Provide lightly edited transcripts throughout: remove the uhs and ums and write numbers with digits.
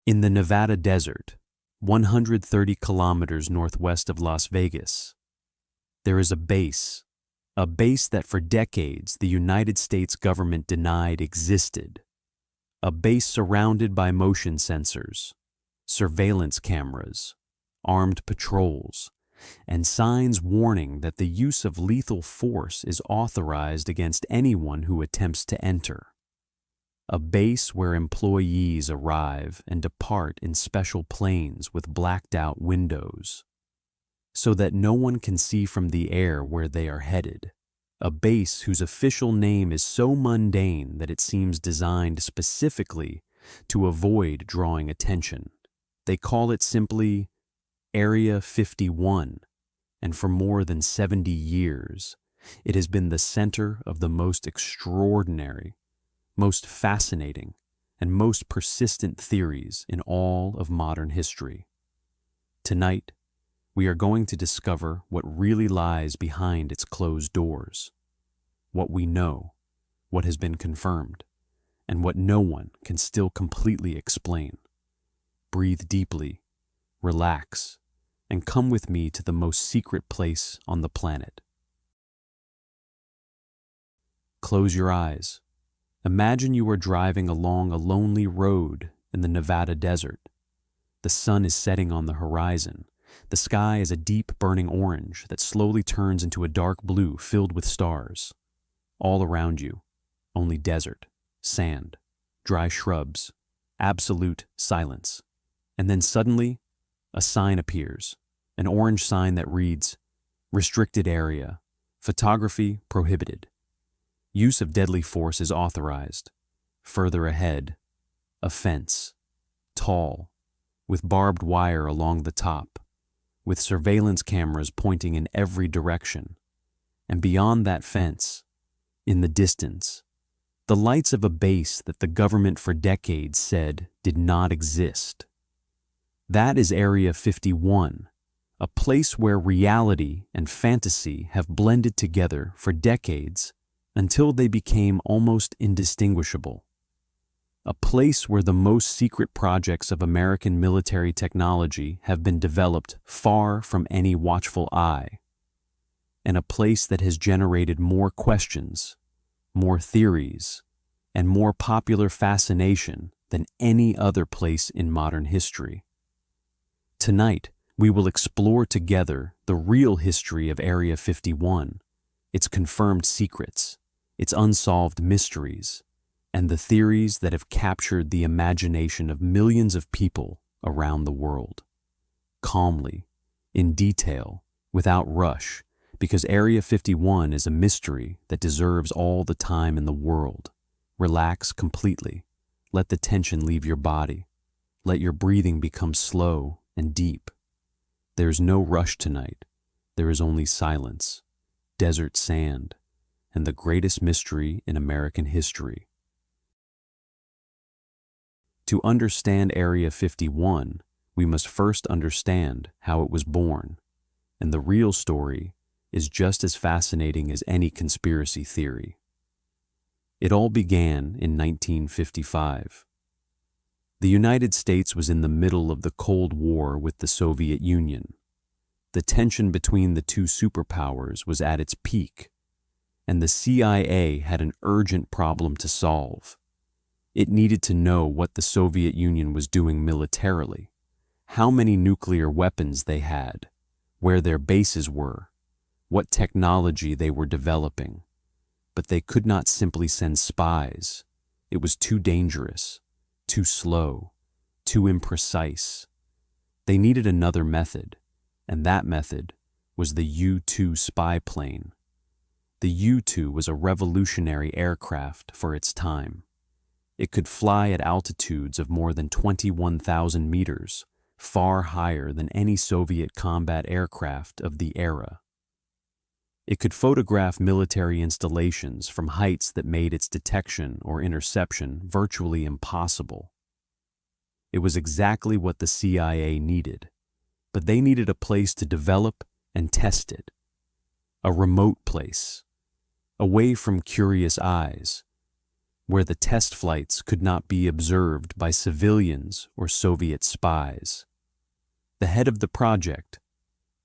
In the Nevada desert, 130 kilometers northwest of Las Vegas, there is a base that for decades the United States government denied existed. A base surrounded by motion sensors, surveillance cameras, armed patrols, and signs warning that the use of lethal force is authorized against anyone who attempts to enter. A base where employees arrive and depart in special planes with blacked-out windows, so that no one can see from the air where they are headed. A base whose official name is so mundane that it seems designed specifically to avoid drawing attention. They call it simply Area 51, and for more than 70 years, it has been the center of the most extraordinary, most fascinating, and most persistent theories in all of modern history. Tonight, we are going to discover what really lies behind its closed doors, what we know, what has been confirmed, and what no one can still completely explain. Breathe deeply, relax, and come with me to the most secret place on the planet. Close your eyes. Imagine you are driving along a lonely road in the Nevada desert. The sun is setting on the horizon. The sky is a deep burning orange that slowly turns into a dark blue filled with stars. All around you, only desert, sand, dry shrubs, absolute silence. And then suddenly, a sign appears, an orange sign that reads, "Restricted area, photography prohibited. Use of deadly force is authorized. Further ahead, a fence, tall, with barbed wire along the top, with surveillance cameras pointing in every direction. And beyond that fence, in the distance, the lights of a base that the government for decades said did not exist. That is Area 51, a place where reality and fantasy have blended together for decades until they became almost indistinguishable. A place where the most secret projects of American military technology have been developed far from any watchful eye. And a place that has generated more questions, more theories, and more popular fascination than any other place in modern history. Tonight, we will explore together the real history of Area 51, its confirmed secrets, its unsolved mysteries, and the theories that have captured the imagination of millions of people around the world. Calmly, in detail, without rush, because Area 51 is a mystery that deserves all the time in the world. Relax completely. Let the tension leave your body. Let your breathing become slow and deep. There is no rush tonight. There is only silence, desert sand, and the greatest mystery in American history. To understand Area 51, we must first understand how it was born, and the real story is just as fascinating as any conspiracy theory. It all began in 1955. The United States was in the middle of the Cold War with the Soviet Union. The tension between the two superpowers was at its peak, and the CIA had an urgent problem to solve. It needed to know what the Soviet Union was doing militarily, how many nuclear weapons they had, where their bases were, what technology they were developing. But they could not simply send spies. It was too dangerous, too slow, too imprecise. They needed another method, and that method was the U-2 spy plane. The U-2 was a revolutionary aircraft for its time. It could fly at altitudes of more than 21,000 meters, far higher than any Soviet combat aircraft of the era. It could photograph military installations from heights that made its detection or interception virtually impossible. It was exactly what the CIA needed, but they needed a place to develop and test it. A remote place, away from curious eyes, where the test flights could not be observed by civilians or Soviet spies. The head of the project,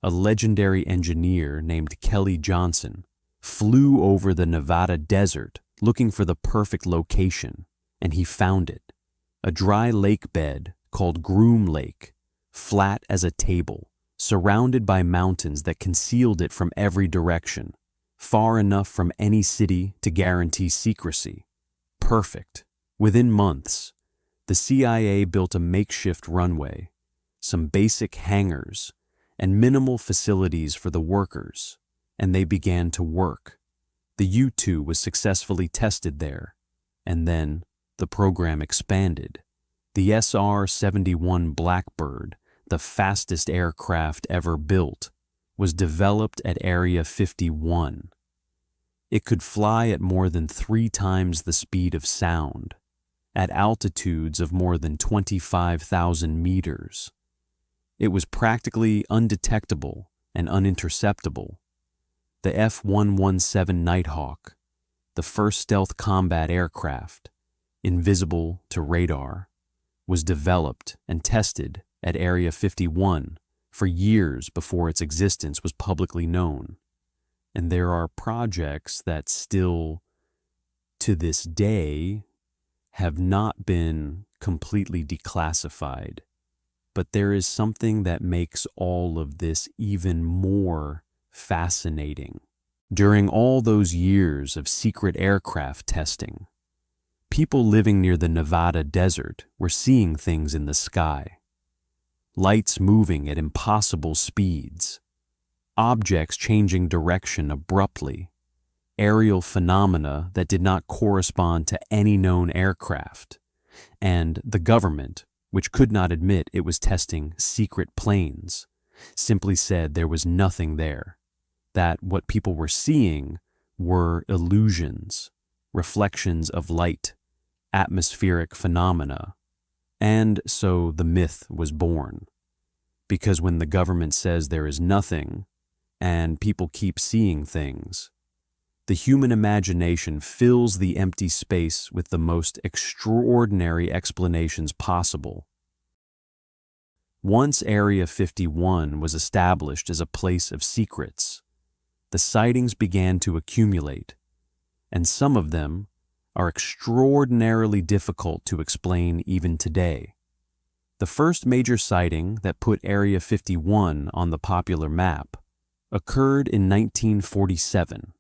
a legendary engineer named Kelly Johnson, flew over the Nevada desert looking for the perfect location, and he found it, a dry lake bed called Groom Lake, flat as a table, surrounded by mountains that concealed it from every direction, far enough from any city to guarantee secrecy. Perfect. Within months, the CIA built a makeshift runway, some basic hangars, and minimal facilities for the workers, and they began to work. The U-2 was successfully tested there, and then the program expanded. The SR-71 Blackbird, the fastest aircraft ever built, was developed at Area 51. It could fly at more than 3 times the speed of sound, at altitudes of more than 25,000 meters. It was practically undetectable and uninterceptable. The F-117 Nighthawk, the first stealth combat aircraft, invisible to radar, was developed and tested at Area 51 for years before its existence was publicly known. And there are projects that still, to this day, have not been completely declassified. But there is something that makes all of this even more fascinating. During all those years of secret aircraft testing, people living near the Nevada desert were seeing things in the sky. Lights moving at impossible speeds, objects changing direction abruptly, aerial phenomena that did not correspond to any known aircraft, and the government, which could not admit it was testing secret planes, simply said there was nothing there, that what people were seeing were illusions, reflections of light, atmospheric phenomena, and so the myth was born. Because when the government says there is nothing, and people keep seeing things, the human imagination fills the empty space with the most extraordinary explanations possible. Once Area 51 was established as a place of secrets, the sightings began to accumulate, and some of them are extraordinarily difficult to explain even today. The first major sighting that put Area 51 on the popular map occurred in 1947,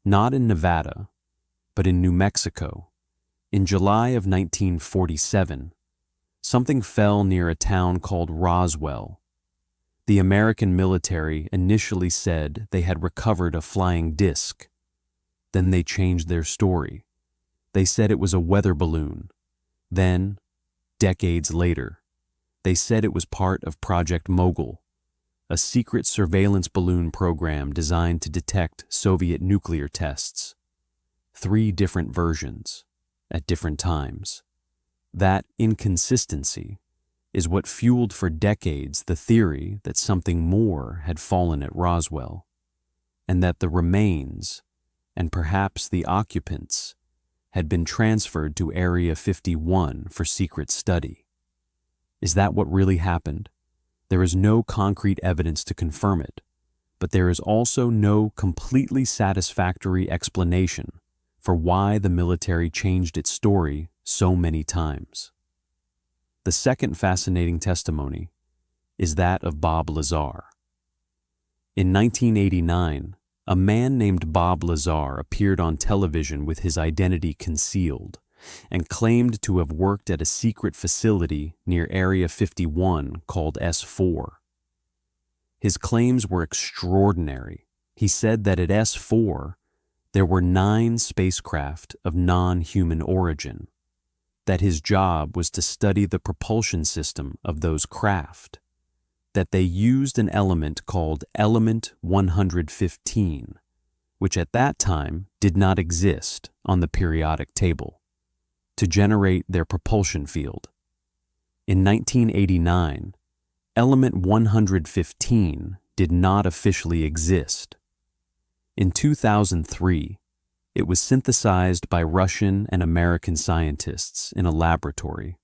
not in Nevada, but in New Mexico. In July of 1947, something fell near a town called Roswell. The American military initially said they had recovered a flying disc. Then they changed their story. They said it was a weather balloon. Then, decades later, they said it was part of Project Mogul, a secret surveillance balloon program designed to detect Soviet nuclear tests. 3 different versions, at different times. That inconsistency is what fueled for decades the theory that something more had fallen at Roswell, and that the remains, and perhaps the occupants, had been transferred to Area 51 for secret study. Is that what really happened? There is no concrete evidence to confirm it, but there is also no completely satisfactory explanation for why the military changed its story so many times. The second fascinating testimony is that of Bob Lazar. In 1989, a man named Bob Lazar appeared on television with his identity concealed and claimed to have worked at a secret facility near Area 51 called S4. His claims were extraordinary. He said that at S4, there were 9 spacecraft of non-human origin, that his job was to study the propulsion system of those craft, that they used an element called Element 115, which at that time did not exist on the periodic table, to generate their propulsion field. In 1989, Element 115 did not officially exist. In 2003, It was synthesized by Russian and American scientists in a laboratory.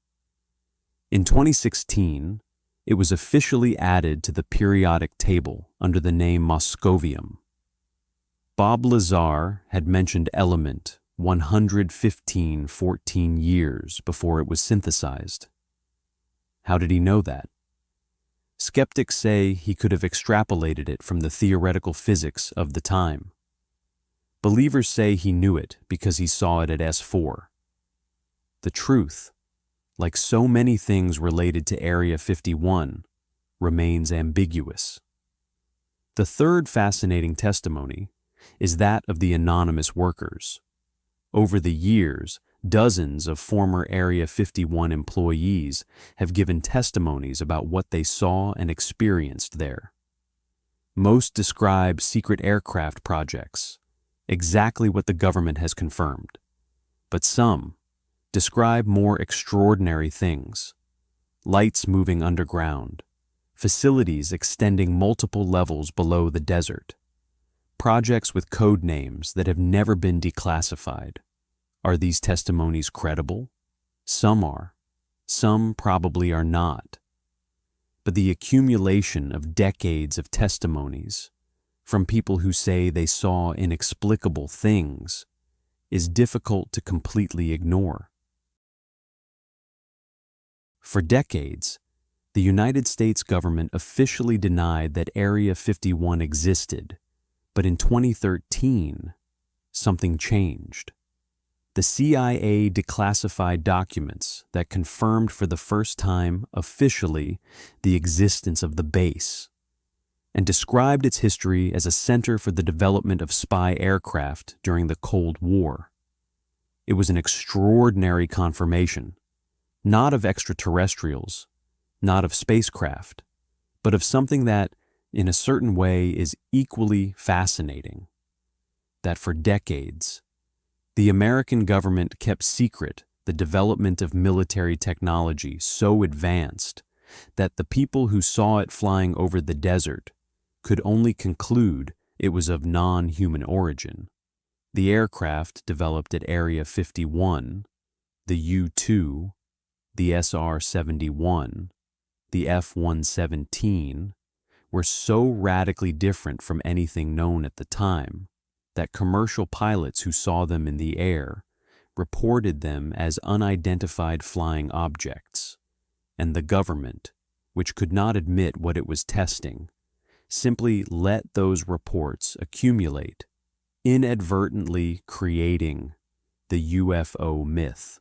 In 2016, it was officially added to the periodic table under the name Moscovium. Bob Lazar had mentioned element 114 years before it was synthesized. How did he know that? Skeptics say he could have extrapolated it from the theoretical physics of the time. Believers say he knew it because he saw it at S4. The truth, like so many things related to Area 51, remains ambiguous. The third fascinating testimony is that of the anonymous workers. Over the years, dozens of former Area 51 employees have given testimonies about what they saw and experienced there. Most describe secret aircraft projects, exactly what the government has confirmed, but some describe more extraordinary things: lights moving underground, facilities extending multiple levels below the desert, projects with code names that have never been declassified. Are these testimonies credible? Some are. Some probably are not. But the accumulation of decades of testimonies from people who say they saw inexplicable things is difficult to completely ignore. For decades, the United States government officially denied that Area 51 existed, but in 2013, something changed. The CIA declassified documents that confirmed for the first time officially the existence of the base and described its history as a center for the development of spy aircraft during the Cold War. It was an extraordinary confirmation, not of extraterrestrials, not of spacecraft, but of something that, in a certain way, is equally fascinating: that for decades, the American government kept secret the development of military technology so advanced that the people who saw it flying over the desert could only conclude it was of non-human origin. The aircraft developed at Area 51, the U-2, the SR-71, the F-117, were so radically different from anything known at the time that commercial pilots who saw them in the air reported them as unidentified flying objects, and the government, which could not admit what it was testing, simply let those reports accumulate, inadvertently creating the UFO myth.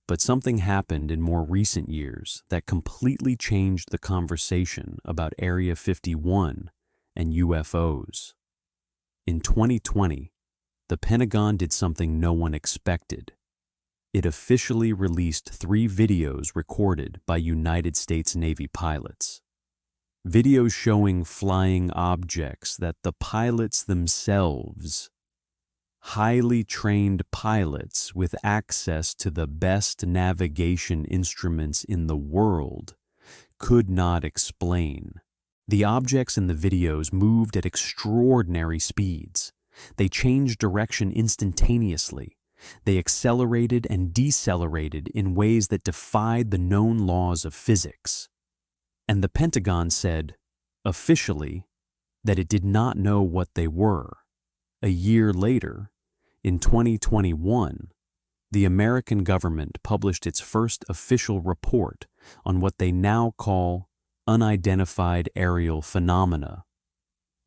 But something happened in more recent years that completely changed the conversation about Area 51 and UFOs. In 2020, the Pentagon did something no one expected. It officially released 3 videos recorded by United States Navy pilots. Videos showing flying objects that the pilots themselves, highly trained pilots with access to the best navigation instruments in the world, could not explain. The objects in the videos moved at extraordinary speeds. They changed direction instantaneously. They accelerated and decelerated in ways that defied the known laws of physics. And the Pentagon said, officially, that it did not know what they were. A year later, in 2021, the American government published its first official report on what they now call unidentified aerial phenomena,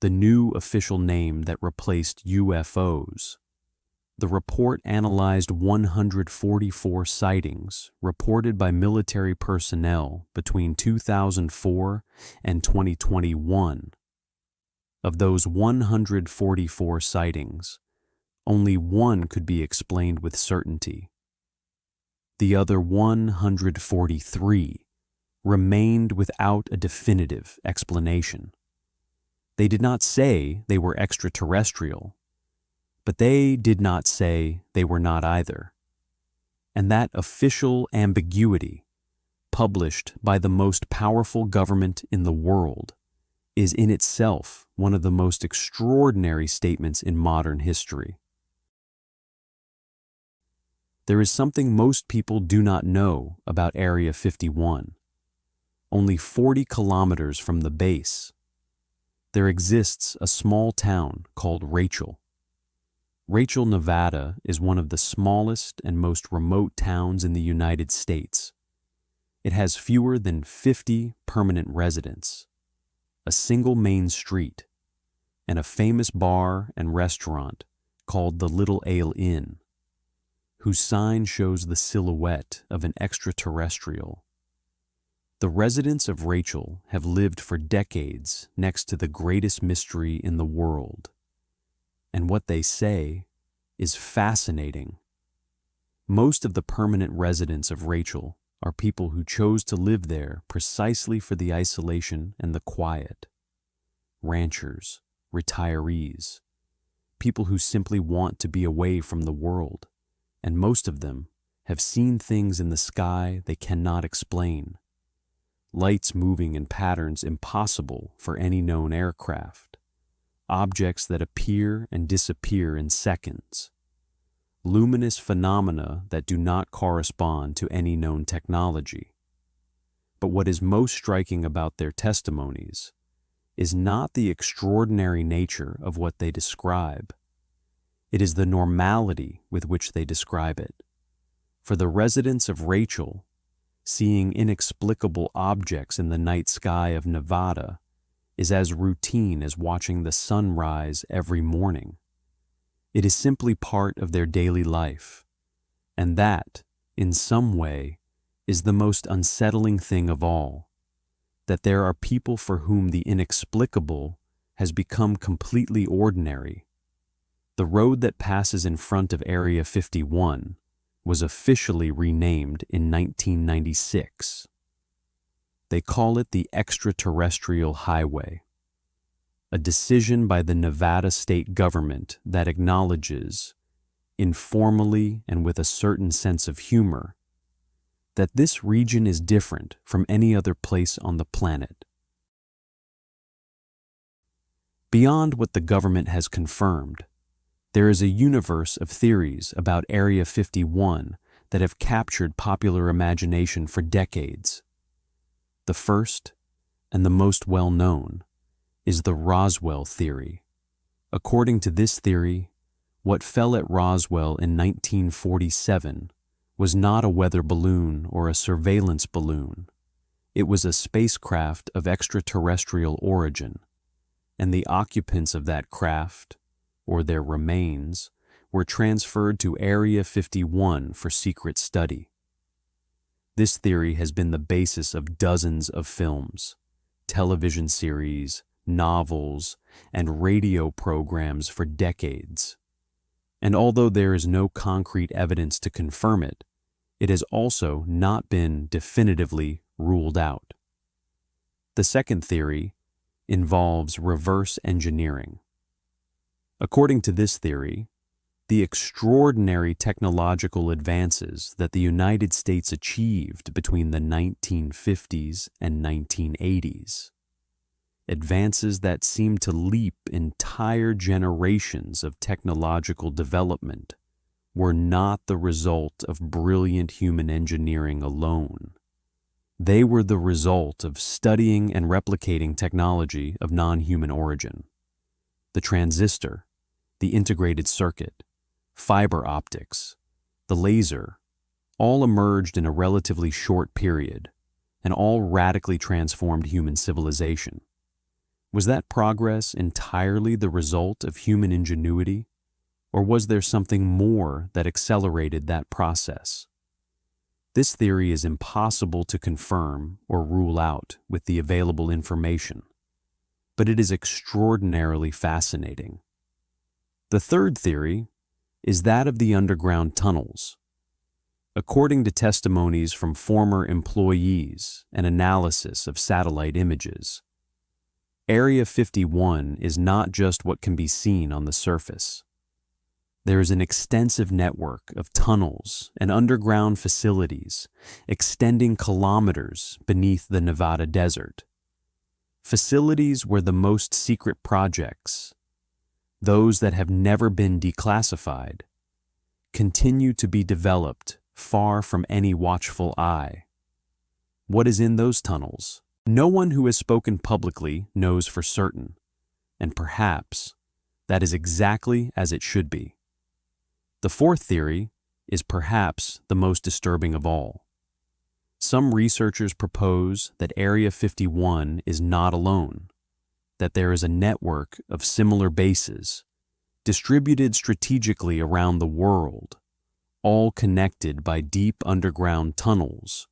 the new official name that replaced UFOs. The report analyzed 144 sightings reported by military personnel between 2004 and 2021. Of those 144 sightings, only 1 could be explained with certainty. The other 143 remained without a definitive explanation. They did not say they were extraterrestrial, but they did not say they were not either. And that official ambiguity, published by the most powerful government in the world, is in itself one of the most extraordinary statements in modern history. There is something most people do not know about Area 51. Only 40 kilometers from the base, there exists a small town called Rachel. Rachel, Nevada is one of the smallest and most remote towns in the United States. It has fewer than 50 permanent residents, a single main street, and a famous bar and restaurant called the Little Ale Inn, whose sign shows the silhouette of an extraterrestrial. The residents of Rachel have lived for decades next to the greatest mystery in the world, and what they say is fascinating. Most of the permanent residents of Rachel are people who chose to live there precisely for the isolation and the quiet. Ranchers, retirees, people who simply want to be away from the world, and most of them have seen things in the sky they cannot explain. Lights moving in patterns impossible for any known aircraft, objects that appear and disappear in seconds, luminous phenomena that do not correspond to any known technology. But what is most striking about their testimonies is not the extraordinary nature of what they describe. It is the normality with which they describe it. For the residents of Rachel, seeing inexplicable objects in the night sky of Nevada is as routine as watching the sun rise every morning. It is simply part of their daily life, and that, in some way, is the most unsettling thing of all, that there are people for whom the inexplicable has become completely ordinary. The road that passes in front of Area 51 was officially renamed in 1996. They call it the Extraterrestrial Highway, a decision by the Nevada state government that acknowledges, informally and with a certain sense of humor, that this region is different from any other place on the planet. Beyond what the government has confirmed, there is a universe of theories about Area 51 that have captured popular imagination for decades. The first, and the most well-known, is the Roswell theory. According to this theory, what fell at Roswell in 1947 was not a weather balloon or a surveillance balloon. It was a spacecraft of extraterrestrial origin, and the occupants of that craft, or their remains, were transferred to Area 51 for secret study. This theory has been the basis of dozens of films, television series, novels, and radio programs for decades. And although there is no concrete evidence to confirm it, it has also not been definitively ruled out. The second theory involves reverse engineering. According to this theory, the extraordinary technological advances that the United States achieved between the 1950s and 1980s, advances that seem to leap entire generations of technological development, were not the result of brilliant human engineering alone. They were the result of studying and replicating technology of non-human origin. The transistor, the integrated circuit, fiber optics, the laser, all emerged in a relatively short period, and all radically transformed human civilization. Was that progress entirely the result of human ingenuity, or was there something more that accelerated that process? This theory is impossible to confirm or rule out with the available information, but it is extraordinarily fascinating. The third theory is that of the underground tunnels. According to testimonies from former employees and analysis of satellite images, Area 51 is not just what can be seen on the surface. There is an extensive network of tunnels and underground facilities extending kilometers beneath the Nevada desert. Facilities where the most secret projects, those that have never been declassified, continue to be developed far from any watchful eye. What is in those tunnels? No one who has spoken publicly knows for certain, and perhaps that is exactly as it should be. The fourth theory is perhaps the most disturbing of all. Some researchers propose that Area 51 is not alone, that there is a network of similar bases, distributed strategically around the world, all connected by deep underground tunnels,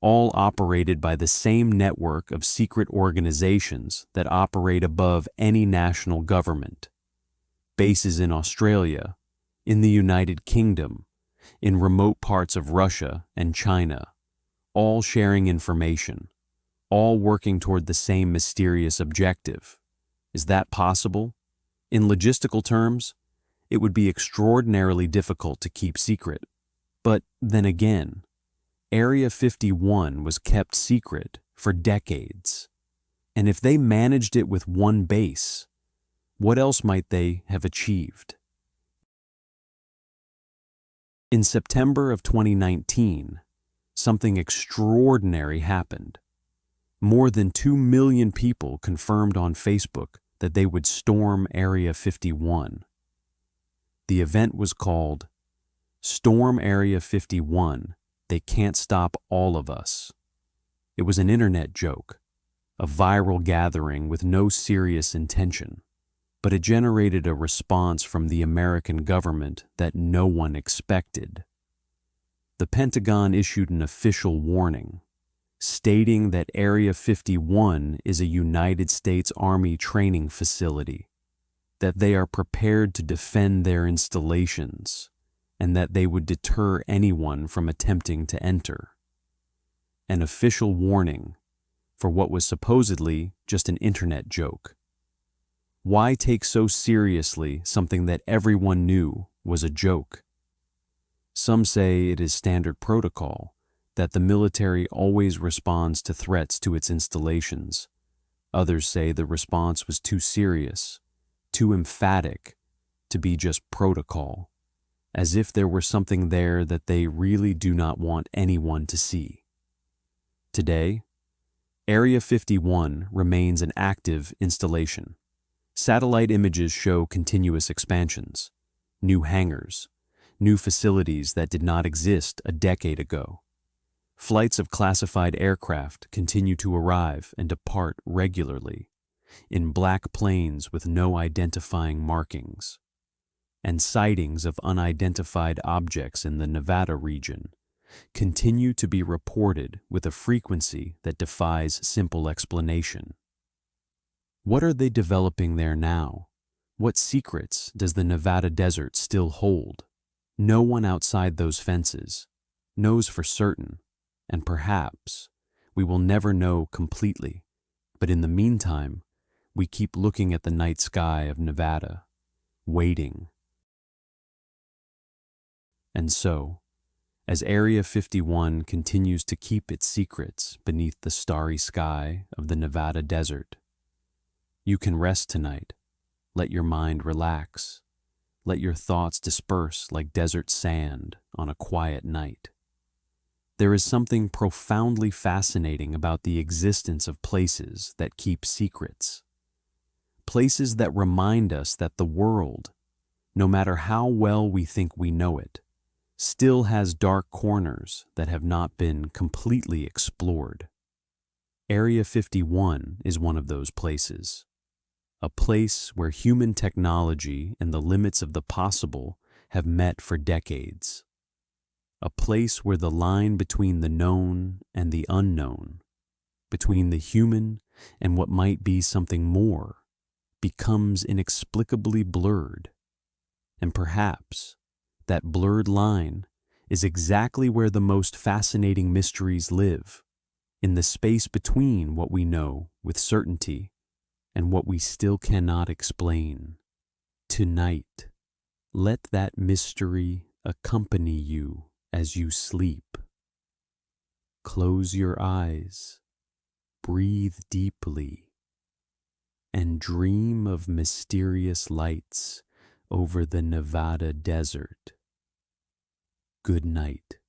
all operated by the same network of secret organizations that operate above any national government. Bases in Australia, in the United Kingdom, in remote parts of Russia and China, all sharing information, all working toward the same mysterious objective. Is that possible? In logistical terms, it would be extraordinarily difficult to keep secret. But then again, Area 51 was kept secret for decades. And if they managed it with one base, what else might they have achieved? In September of 2019, something extraordinary happened. More than 2 million people confirmed on Facebook that they would storm Area 51. The event was called Storm Area 51. They Can't Stop All of Us. It was an internet joke, a viral gathering with no serious intention, but it generated a response from the American government that no one expected. The Pentagon issued an official warning, stating that Area 51 is a United States Army training facility, that they are prepared to defend their installations, and that they would deter anyone from attempting to enter. An official warning for what was supposedly just an internet joke. Why take so seriously something that everyone knew was a joke? Some say it is standard protocol, that the military always responds to threats to its installations. Others say the response was too serious, too emphatic to be just protocol, as if there were something there that they really do not want anyone to see. Today, Area 51 remains an active installation. Satellite images show continuous expansions, new hangars, new facilities that did not exist a decade ago. Flights of classified aircraft continue to arrive and depart regularly, in black planes with no identifying markings. And sightings of unidentified objects in the Nevada region continue to be reported with a frequency that defies simple explanation. What are they developing there now? What secrets does the Nevada desert still hold? No one outside those fences knows for certain, and perhaps we will never know completely. But in the meantime, we keep looking at the night sky of Nevada, waiting. And so, as Area 51 continues to keep its secrets beneath the starry sky of the Nevada desert, you can rest tonight. Let your mind relax. Let your thoughts disperse like desert sand on a quiet night. There is something profoundly fascinating about the existence of places that keep secrets. Places that remind us that the world, no matter how well we think we know it, still has dark corners that have not been completely explored. Area 51 is one of those places. A place where human technology and the limits of the possible have met for decades. A place where the line between the known and the unknown, between the human and what might be something more, becomes inexplicably blurred. And perhaps that blurred line is exactly where the most fascinating mysteries live, in the space between what we know with certainty and what we still cannot explain. Tonight, let that mystery accompany you as you sleep. Close your eyes, breathe deeply, and dream of mysterious lights over the Nevada desert. Good night.